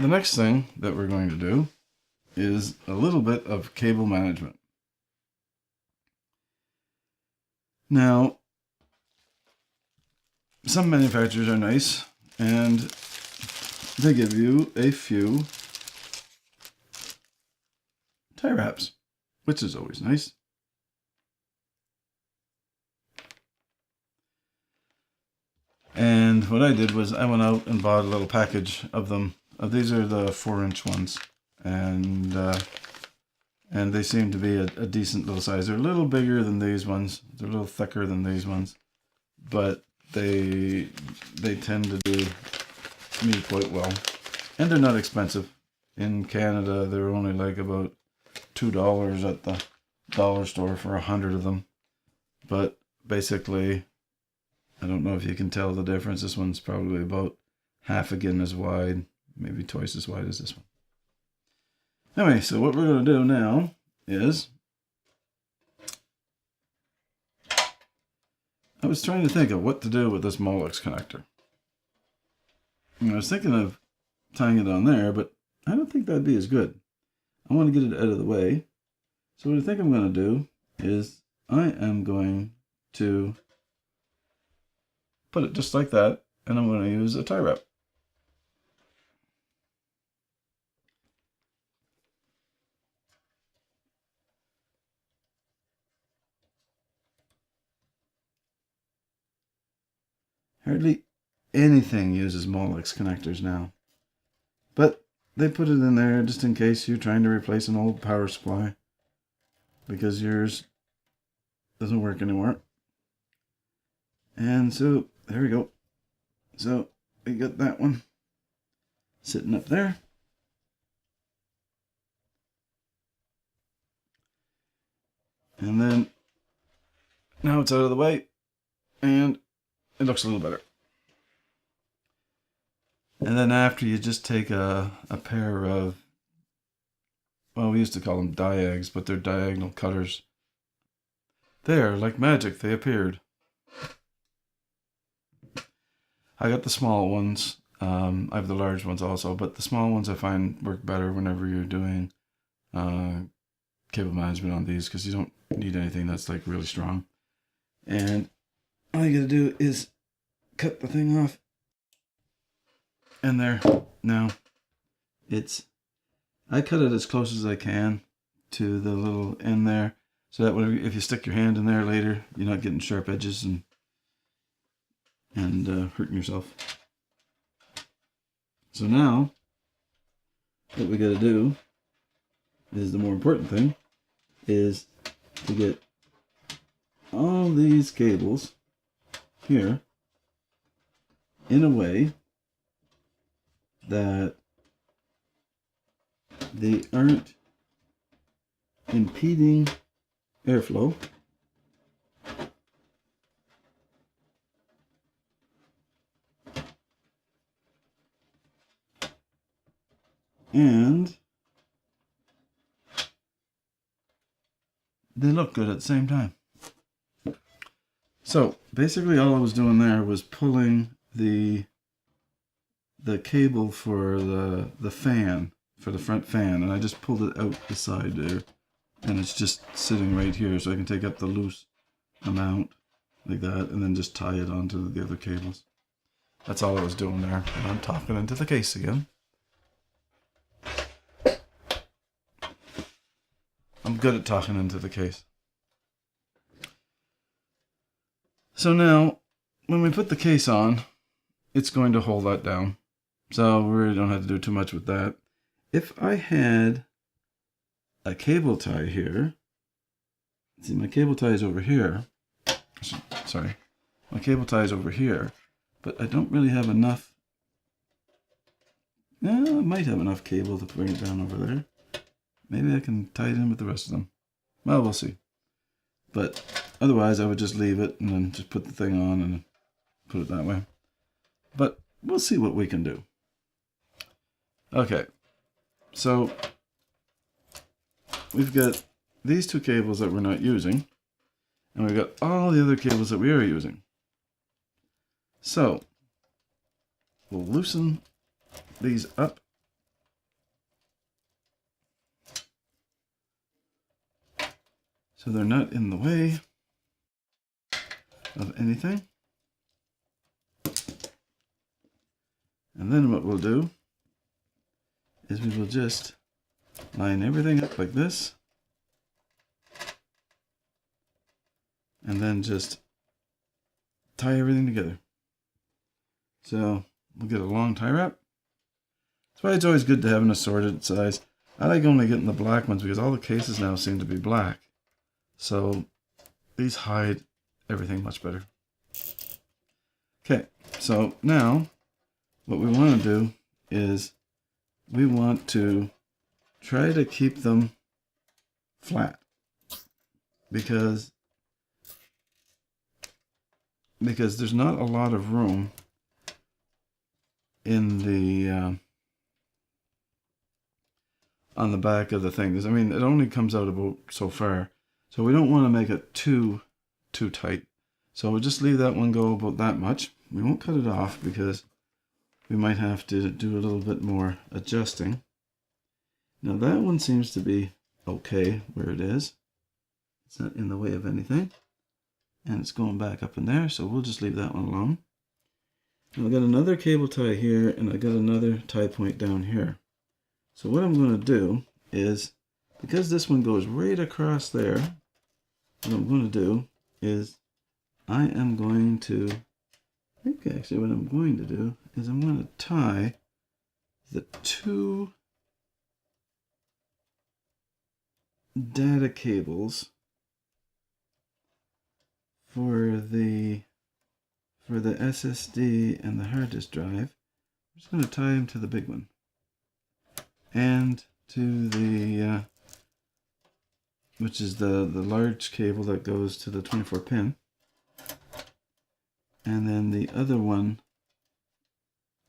the next thing that we're going to do is a little bit of cable management. Now, some manufacturers are nice and they give you a few tie wraps, which is always nice. And what I did was I went out and bought a little package of them. These are the 4-inch ones, and they seem to be a decent little size. They're a little bigger than these ones. They're a little thicker than these ones, but they tend to do me quite well, and they're not expensive. In Canada, they're only like about $2 at the dollar store for 100 of them. But basically, I don't know if you can tell the difference. This one's probably about half again as wide, maybe twice as wide as this one. Anyway, so what we're going to do now is, I was trying to think of what to do with this Molex connector. And I was thinking of tying it on there, but I don't think that'd be as good. I want to get it out of the way. So what I think I'm going to do is I am going to put it just like that, and I'm going to use a tie wrap. Hardly anything uses Molex connectors now, but they put it in there just in case you're trying to replace an old power supply because yours doesn't work anymore. And so there we go. So we got that one sitting up there. And then now it's out of the way and it looks a little better. And then after, you just take a pair of, well, we used to call them diags, but they're diagonal cutters. There, like magic, they appeared. I got the small ones. I have the large ones also, but the small ones I find work better whenever you're doing cable management on these, because you don't need anything that's like really strong. And all you gotta do is cut the thing off. And there, now, I cut it as close as I can to the little end there, so that when, if you stick your hand in there later, you're not getting sharp edges and hurting yourself. So now, what we gotta do is the more important thing, is to get all these cables here in a way that they aren't impeding airflow, and they look good at the same time. So basically all I was doing there was pulling the cable for the fan, for the front fan, and I just pulled it out the side there, and it's just sitting right here, so I can take up the loose amount like that and then just tie it onto the other cables. That's all I was doing there. And I'm talking into the case again. I'm good at talking into the case. So now, when we put the case on, it's going to hold that down. So we really don't have to do too much with that. If I had a cable tie here, see, my cable tie is over here. Sorry, my cable tie is over here, but I don't really have enough. I might have enough cable to bring it down over there. Maybe I can tie it in with the rest of them. Well, we'll see. But otherwise, I would just leave it and then just put the thing on and put it that way. But we'll see what we can do. Okay, so we've got these two cables that we're not using, and we've got all the other cables that we are using. So we'll loosen these up so they're not in the way of anything. And then what we'll do is we will just line everything up like this, and then just tie everything together. So we'll get a long tie wrap. That's why it's always good to have an assorted size. I like only getting the black ones because all the cases now seem to be black. So these hide everything much better. Okay, so now what we want to do is we want to try to keep them flat because there's not a lot of room in the on the back of the thing. I mean, it only comes out about so far, so we don't want to make it too tight. So we'll just leave that one go about that much. We won't cut it off because we might have to do a little bit more adjusting. Now that one seems to be okay where it is. It's not in the way of anything. And it's going back up in there, so we'll just leave that one alone. And I've got another cable tie here, and I've got another tie point down here. So what I'm going to do is, because this one goes right across there, what I'm going to do is I am going to, I think actually what I'm going to do is I'm going to tie the two data cables for the SSD and the hard disk drive. I'm just going to tie them to the big one and to the which is the large cable that goes to the 24 pin, and then the other one,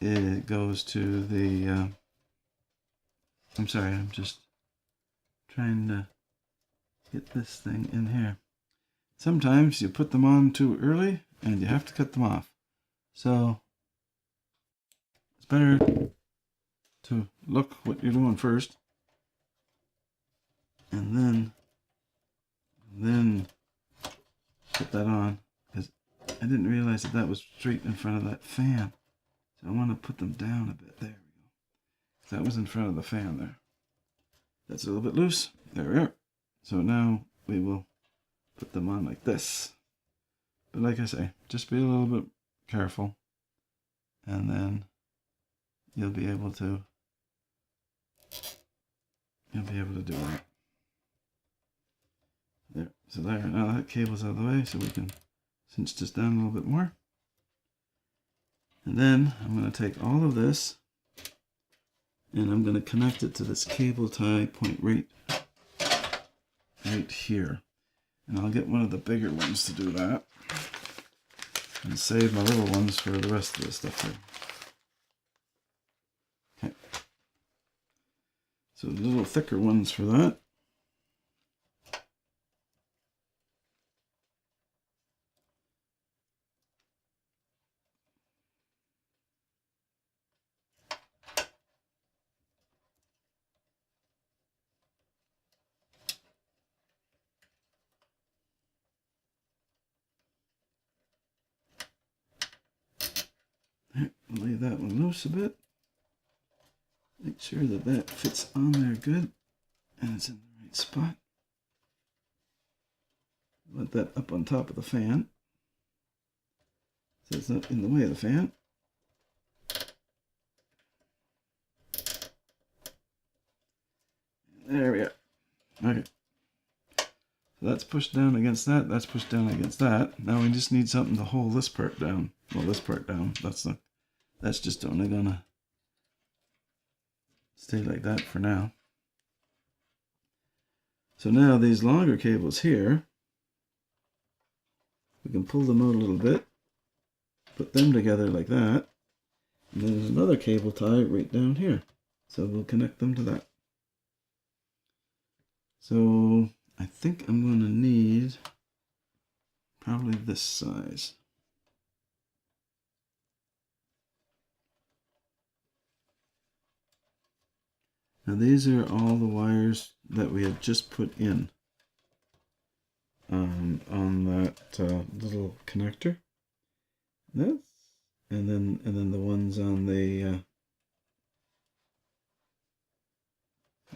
it goes to the I'm sorry, I'm just trying to get this thing in here. Sometimes you put them on too early and you have to cut them off. So it's better to look what you're doing first and then put that on, because I didn't realize that that was straight in front of that fan. So I want to put them down a bit. There we go. That was in front of the fan there. That's a little bit loose. There we are. So now we will put them on like this. But like I say, just be a little bit careful, and then you'll be able to do that. There. So there. Now that cable's out of the way, so we can cinch this down a little bit more. And then I'm going to take all of this and I'm going to connect it to this cable tie point right here. And I'll get one of the bigger ones to do that and save my little ones for the rest of the stuff here. Okay. So the little thicker ones for that. Lay that one loose a bit. Make sure that that fits on there good and it's in the right spot. Let that up on top of the fan so it's not in the way of the fan. There we go. Okay. So that's pushed down against that. That's pushed down against that. Now we just need something to hold this part down. Well, this part down. That's just only gonna stay like that for now. So now these longer cables here, we can pull them out a little bit, put them together like that, and then there's another cable tie right down here. So we'll connect them to that. So I think I'm going to need probably this size. Now these are all the wires that we have just put in. on that little connector. This, and then the ones on the.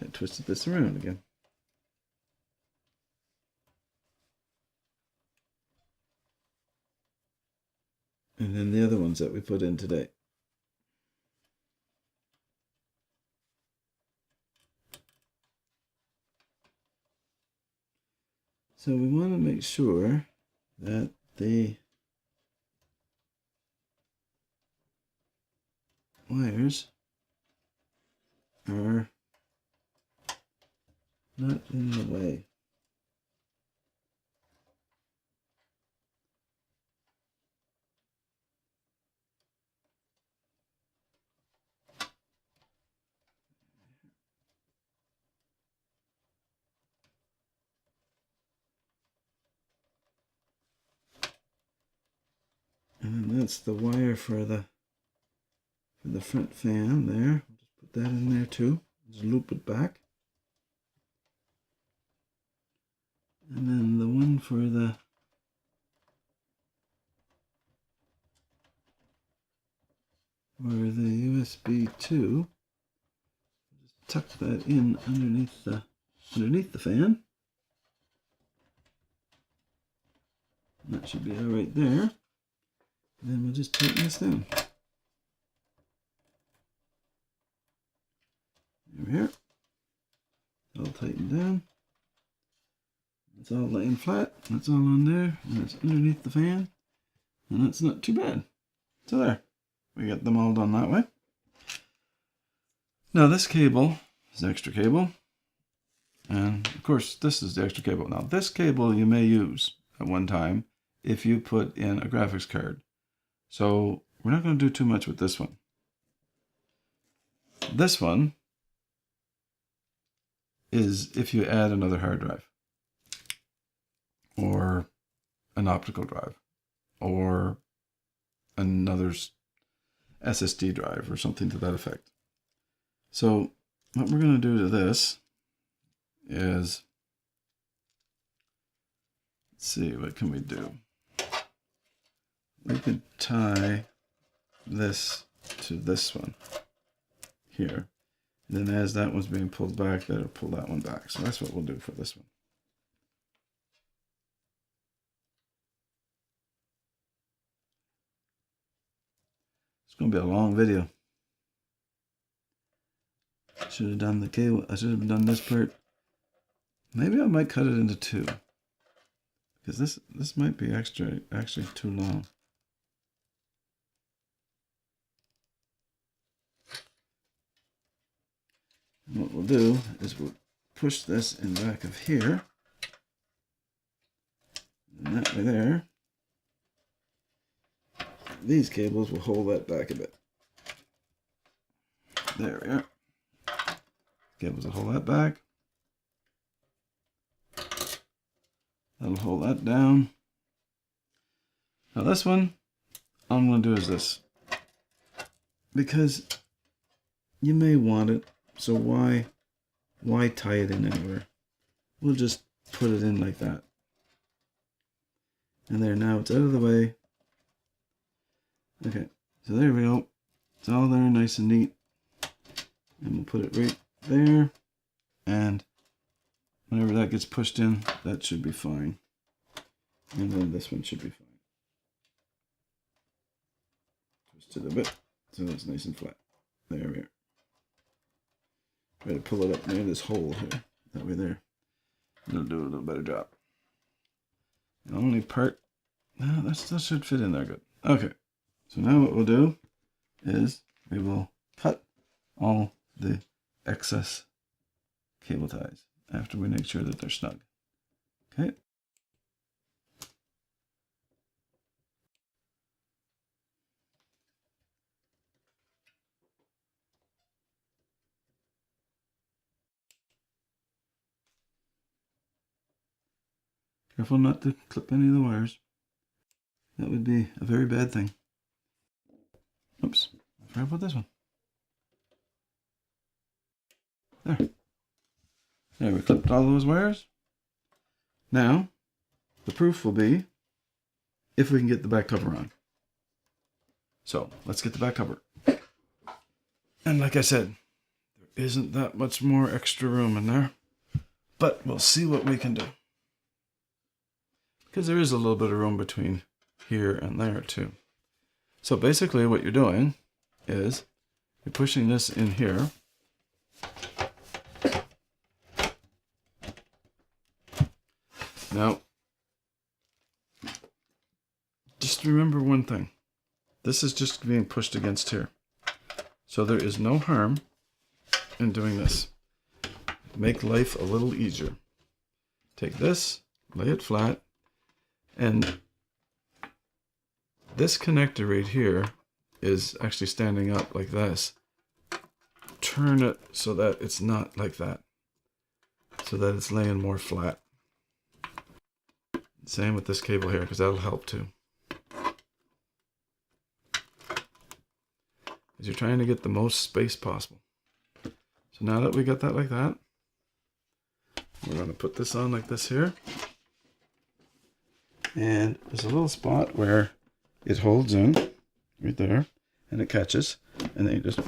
I twisted this around again. And then the other ones that we put in today. So we want to make sure that the wires are not in the way. And then that's the wire for the front fan there. I'll just put that in there too. Just loop it back. And then the one for the USB 2. Just tuck that in underneath the fan. And that should be all right there. And then we'll just tighten this down. There we are. All tightened down. It's all laying flat. That's all on there. And it's underneath the fan. And that's not too bad. So there. We got them all done that way. Now this cable is an extra cable. And of course this is the extra cable. Now this cable you may use at one time if you put in a graphics card. So we're not going to do too much with this one. This one is if you add another hard drive or an optical drive or another SSD drive or something to that effect. So what we're going to do to this is, let's see, what can we do? We could tie this to this one here. And then as that one's being pulled back, that'll pull that one back. So that's what we'll do for this one. It's going to be a long video. I should have done the cable. I should have done this part. Maybe I might cut it into two. Because this might be actually too long. And what we'll do is we'll push this in back of here. And that way there. These cables will hold that back a bit. There we are. Cables will hold that back. That'll hold that down. Now this one, all I'm going to do is this. Because you may want it, so why tie it in anywhere? We'll just put it in like that. And there, now it's out of the way. Okay, so there we go. It's all there nice and neat. And we'll put it right there. And whenever that gets pushed in, that should be fine. And then this one should be fine. Twist it a bit so it's nice and flat. There we are. Try to pull it up near this hole here. That way there. It'll do a little better job. The only part, no, that should fit in there good. Okay, so now what we'll do is we will cut all the excess cable ties after we make sure that they're snug. Okay. Careful not to clip any of the wires. That would be a very bad thing. Oops, I forgot about this one. There. There, we clipped all those wires. Now, The proof will be if we can get the back cover on. So let's get the back cover. And like I said, there isn't that much more extra room in there, but we'll see what we can do. Because there is a little bit of room between here and there too. So basically what you're doing is you're pushing this in here. Now, just remember one thing. This is just being pushed against here. So there is no harm in doing this. Make life a little easier. Take this, lay it flat, and this connector right here is actually standing up like this. Turn it so that it's not like that. So that it's laying more flat. Same with this cable here, because that'll help too. Because you're trying to get the most space possible. So now that we got that like that, we're going to put this on like this here. And there's a little spot where it holds in, right there, and it catches. And then you just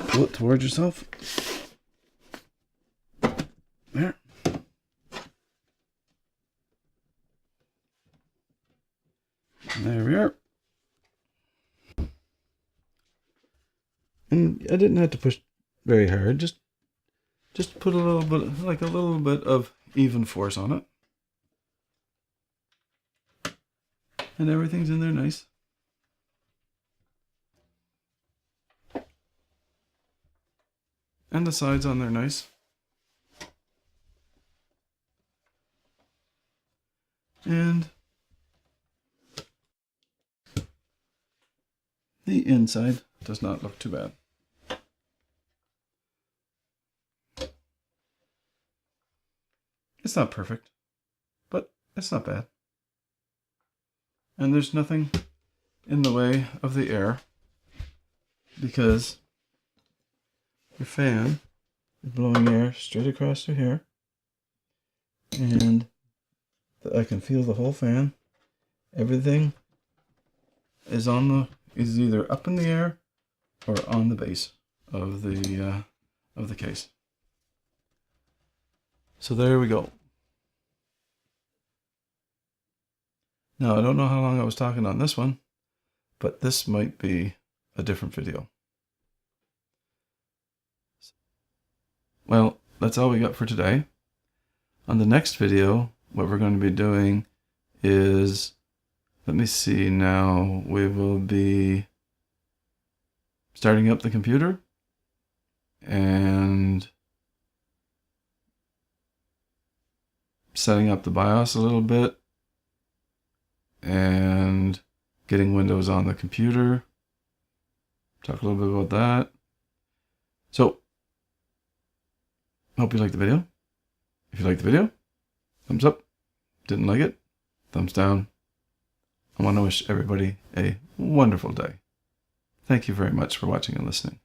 pull it towards yourself. There. And there we are. And I didn't have to push very hard, just put a little bit, like a little bit of even force on it. And everything's in there nice. And the sides on there nice. And the inside does not look too bad. It's not perfect, but it's not bad. And there's nothing in the way of the air because your fan is blowing air straight across through here. And I can feel the whole fan. Everything is either up in the air or on the base of the case. So there we go. Now, I don't know how long I was talking on this one, but this might be a different video. Well, that's all we got for today. On the next video, what we're going to be doing is, let me see now, we will be starting up the computer and setting up the BIOS a little bit and getting Windows on the computer. Talk a little bit about that. So, hope you liked the video. If you liked the video, thumbs up. Didn't like it, thumbs down. I want to wish everybody a wonderful day. Thank you very much for watching and listening.